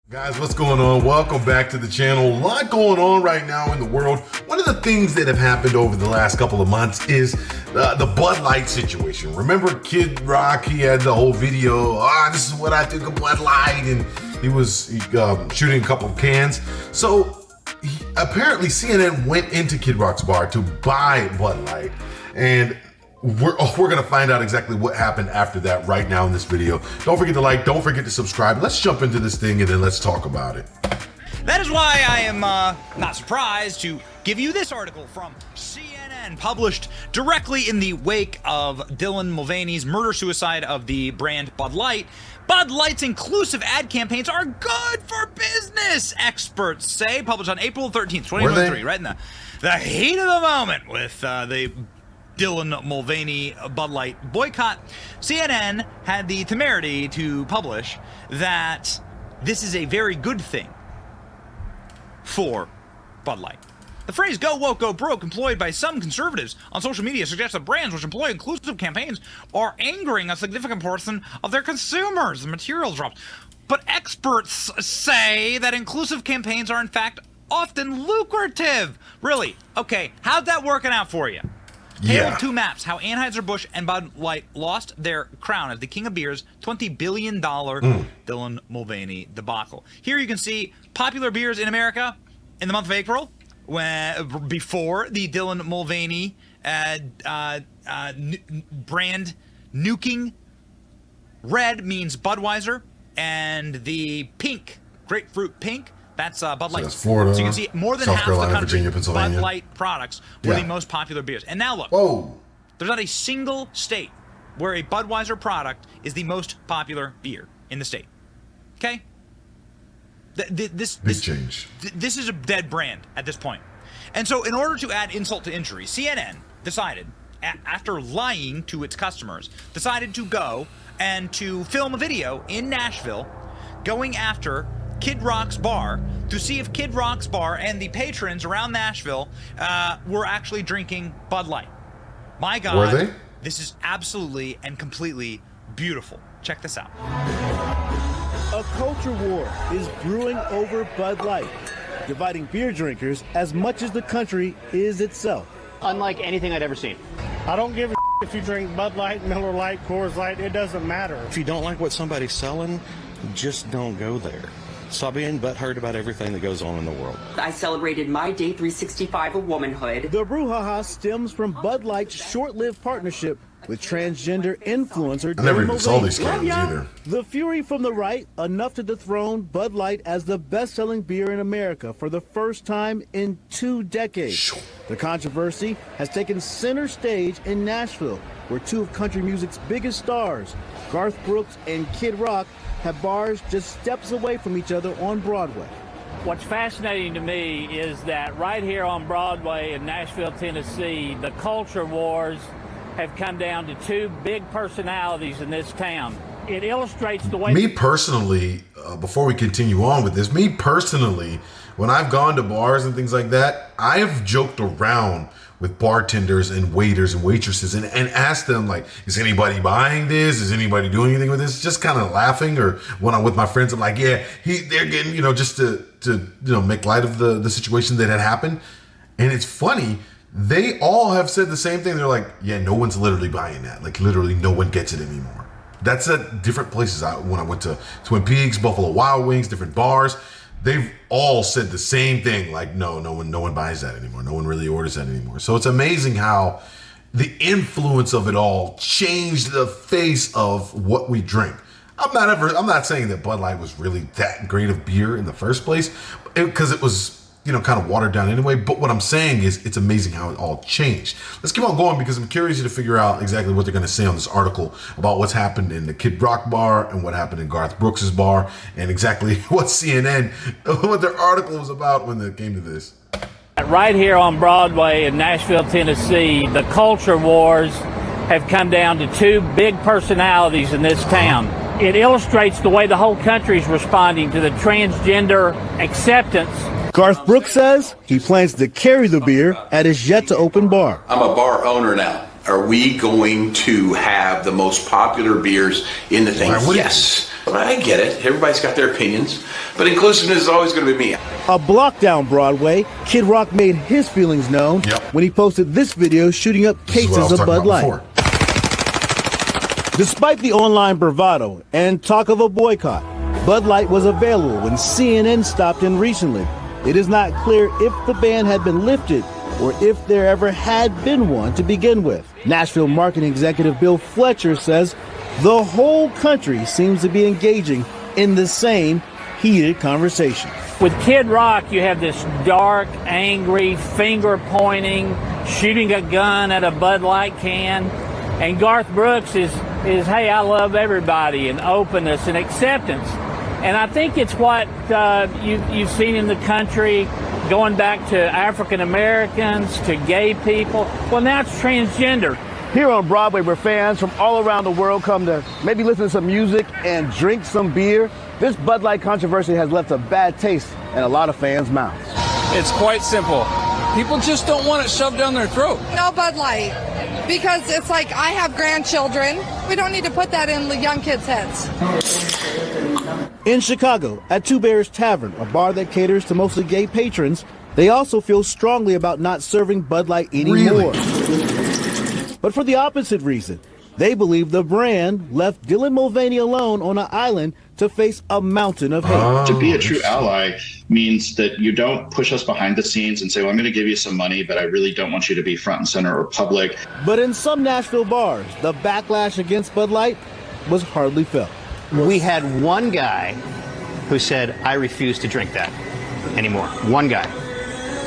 Guys, what's going on? Welcome back to the channel. A lot going on right now in the world. One of the things that have happened over the last couple of months is the Bud Light situation. Remember Kid Rock? He had the whole video, this is what I think of Bud Light, and he was shooting a couple of cans. So apparently CNN went into Kid Rock's bar to buy Bud Light, and we're gonna find out exactly what happened after that right now in this video. Don't forget to like, don't forget to subscribe. Let's jump into this thing and then let's talk about it. That is why I am not surprised to give you this article from CNN, published directly in the wake of Dylan Mulvaney's murder-suicide of the brand Bud Light. Bud Light's inclusive ad campaigns are good for business, experts say, published on April 13th, 2023, right in the heat of the moment with the Dylan Mulvaney Bud Light boycott. CNN had the temerity to publish that this is a very good thing for Bud Light. The phrase "go woke, go broke," employed by some conservatives on social media, suggests that brands which employ inclusive campaigns are angering a significant portion of their consumers. The material drops. But experts say that inclusive campaigns are in fact often lucrative. Really? Okay, how'd that working out for you? Tale of two maps: how Anheuser-Busch and Bud Light lost their crown as the king of beer's $20 billion Dylan Mulvaney debacle. Here you can see popular beers in America in the month of April, before the Dylan Mulvaney brand nuking. Red means Budweiser, and the pink, grapefruit pink, that's Bud Light. So that's Florida, so you can see more than South half Carolina, of the country, Virginia, Pennsylvania. Bud Light products were the most popular beers. And now look, there's not a single state where a Budweiser product is the most popular beer in the state. Okay? This is a dead brand at this point. And so in order to add insult to injury, CNN decided, after lying to its customers, decided to go and to film a video in Nashville going after Kid Rock's bar to see if Kid Rock's bar and the patrons around Nashville were actually drinking Bud Light. My God, were they? This is absolutely and completely beautiful. Check this out. A culture war is brewing over Bud Light, dividing beer drinkers as much as the country is itself. Unlike anything I'd ever seen. I don't give a if you drink Bud Light, Miller Lite, Coors Light, it doesn't matter. If you don't like what somebody's selling, just don't go there. Stop being butthurt about everything that goes on in the world. I celebrated my day 365 of womanhood. The brouhaha stems from Bud Light's short-lived partnership with transgender influencer I never even saw these cans either. The fury from the right, enough to dethrone Bud Light as the best-selling beer in America for the first time in 2 decades. The controversy has taken center stage in Nashville, where two of country music's biggest stars, Garth Brooks and Kid Rock, have bars just steps away from each other on Broadway. What's fascinating to me is that right here on Broadway in Nashville, Tennessee, the culture wars have come down to two big personalities in this town. It illustrates the way... Me personally, before we continue on with this, when I've gone to bars and things like that, I have joked around with bartenders and waiters and waitresses and asked them, like, is anybody buying this? Is anybody doing anything with this? Just kind of laughing. Or when I'm with my friends, I'm like, yeah, they're getting, just to make light of the situation that had happened. And it's funny, they all have said the same thing. They're like, yeah, no one's literally buying that. Like, literally no one gets it anymore. That's at different places. When I went to Twin Peaks, Buffalo Wild Wings, different bars, they've all said the same thing. Like, no one buys that anymore. No one really orders that anymore. So it's amazing how the influence of it all changed the face of what we drink. I'm not saying that Bud Light was really that great of beer in the first place, because it was, kind of watered down anyway. But what I'm saying is it's amazing how it all changed. Let's keep on going, because I'm curious to figure out exactly what they're going to say on this article about what's happened in the Kid Rock bar and what happened in Garth Brooks's bar, and exactly what CNN, what their article was about when it came to this. Right here on Broadway in Nashville, Tennessee, the culture wars have come down to two big personalities in this town. It illustrates the way the whole country is responding to the transgender acceptance. Garth Brooks says he plans to carry the beer at his yet-to-open bar. I'm a bar owner now. Are we going to have the most popular beers in the thing? Yes. I get it. Everybody's got their opinions, but inclusiveness is always going to be me. A block down Broadway, Kid Rock made his feelings known when he posted this video shooting up cases of Bud Light. Despite the online bravado and talk of a boycott, Bud Light was available when CNN stopped in recently. It is not clear if the ban had been lifted or if there ever had been one to begin with. Nashville marketing executive Bill Fletcher says the whole country seems to be engaging in the same heated conversation. With Kid Rock, you have this dark, angry, finger-pointing, shooting a gun at a Bud Light can. And Garth Brooks is hey, I love everybody, and openness and acceptance. And I think it's what you've seen in the country, going back to African Americans, to gay people. Well, now it's transgender. Here on Broadway, where fans from all around the world come to maybe listen to some music and drink some beer, this Bud Light controversy has left a bad taste in a lot of fans' mouths. It's quite simple. People just don't want it shoved down their throat. No Bud Light. Because it's like, I have grandchildren. We don't need to put that in the young kids' heads. In Chicago, at Two Bears Tavern, a bar that caters to mostly gay patrons, they also feel strongly about not serving Bud Light anymore. But for the opposite reason. They believe the brand left Dylan Mulvaney alone on an island to face a mountain of hate. To be a true ally means that you don't push us behind the scenes and say, well, I'm going to give you some money, but I really don't want you to be front and center or public. But in some Nashville bars, the backlash against Bud Light was hardly felt. We had one guy who said, I refuse to drink that anymore. One guy.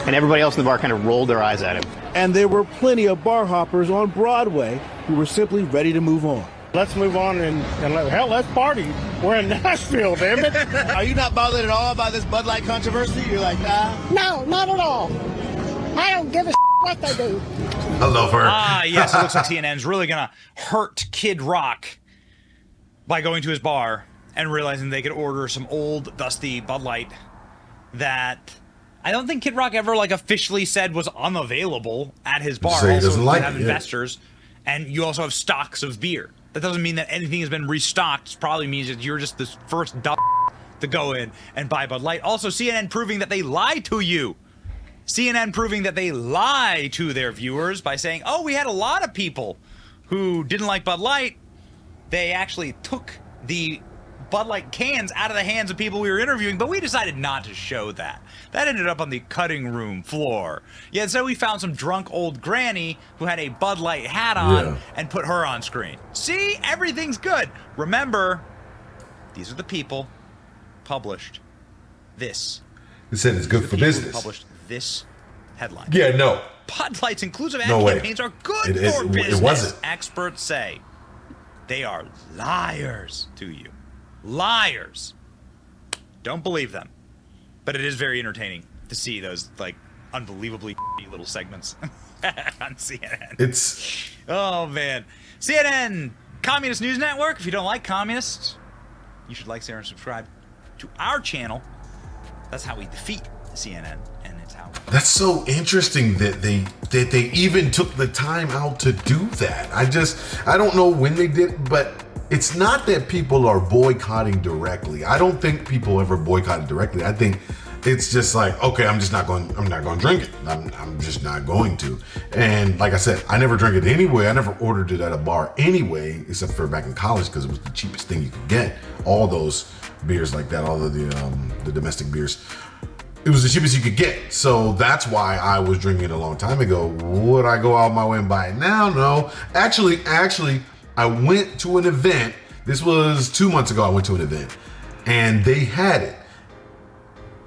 And everybody else in the bar kind of rolled their eyes at him. And there were plenty of bar hoppers on Broadway who were simply ready to move on. Let's move on and hell, let's party. We're in Nashville, damn it. Are you not bothered at all by this Bud Light controversy? You're like, nah? No, not at all. I don't give a what they do. I love her. Yes, it looks like TNN's really going to hurt Kid Rock by going to his bar and realizing they could order some old, dusty Bud Light that I don't think Kid Rock ever officially said was unavailable at his bar. Say he doesn't like have investors, and you also have stocks of beer. That doesn't mean that anything has been restocked. It probably means that you're just the first dumb to go in and buy Bud Light. Also, CNN proving that they lie to you. CNN proving that they lie to their viewers by saying, oh, we had a lot of people who didn't like Bud Light. They actually took the Bud Light cans out of the hands of people we were interviewing, but we decided not to show that. That ended up on the cutting room floor. Yeah, so we found some drunk old granny who had a Bud Light hat on and put her on screen. See, everything's good. Remember, these are the people published this. They said it's good for business. Published this headline. Yeah, no. Bud Light's inclusive ad campaigns are good for business. It wasn't. Experts say they are liars to you. Liars. Don't believe them. But it is very entertaining to see those unbelievably little segments on CNN. Oh man. CNN, Communist News Network. If you don't like communists, you should like, share, and subscribe to our channel. That's how we defeat CNN, and it's how That's so interesting that they even took the time out to do that. I don't know when they did, but it's not that people are boycotting directly. I don't think people ever boycotted directly. I think it's just like, okay, I'm not going to drink it. I'm just not going to. And like I said, I never drank it anyway. I never ordered it at a bar anyway, except for back in college because it was the cheapest thing you could get. All those beers like that, all of the domestic beers, it was the cheapest you could get. So that's why I was drinking it a long time ago. Would I go out my way and buy it now? No. Actually, I went to an event. This was 2 months ago. I went to an event and they had it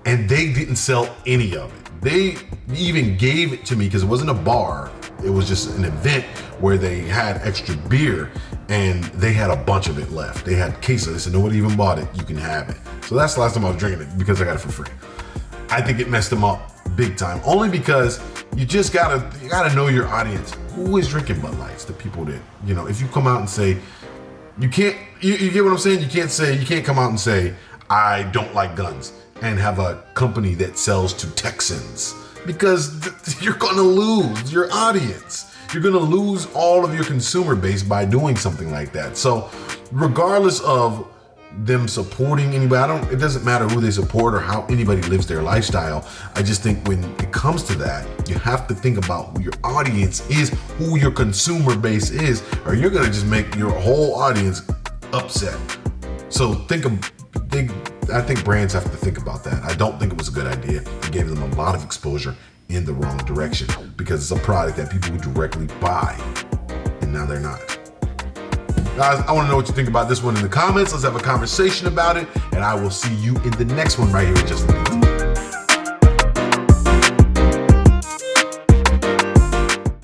and they didn't sell any of it. They even gave it to me because it wasn't a bar. It was just an event where they had extra beer and they had a bunch of it left. They had cases. They said, nobody even bought it. You can have it. So that's the last time I was drinking it because I got it for free. I think it messed them up big time. Only because you gotta know your audience. Who is drinking Bud Lights? The people that, if you come out and say, you get what I'm saying? You can't come out and say, I don't like guns and have a company that sells to Texans because you're gonna lose your audience. You're gonna lose all of your consumer base by doing something like that. So regardless of them supporting anybody. It doesn't matter who they support or how anybody lives their lifestyle. I just think when it comes to that, you have to think about who your audience is, who your consumer base is, or you're gonna just make your whole audience upset. So I think brands have to think about that. I don't think it was a good idea. It gave them a lot of exposure in the wrong direction because it's a product that people would directly buy, and now they're not. Guys, I want to know what you think about this one in the comments. Let's have a conversation about it, and I will see you in the next one right here in just a minute.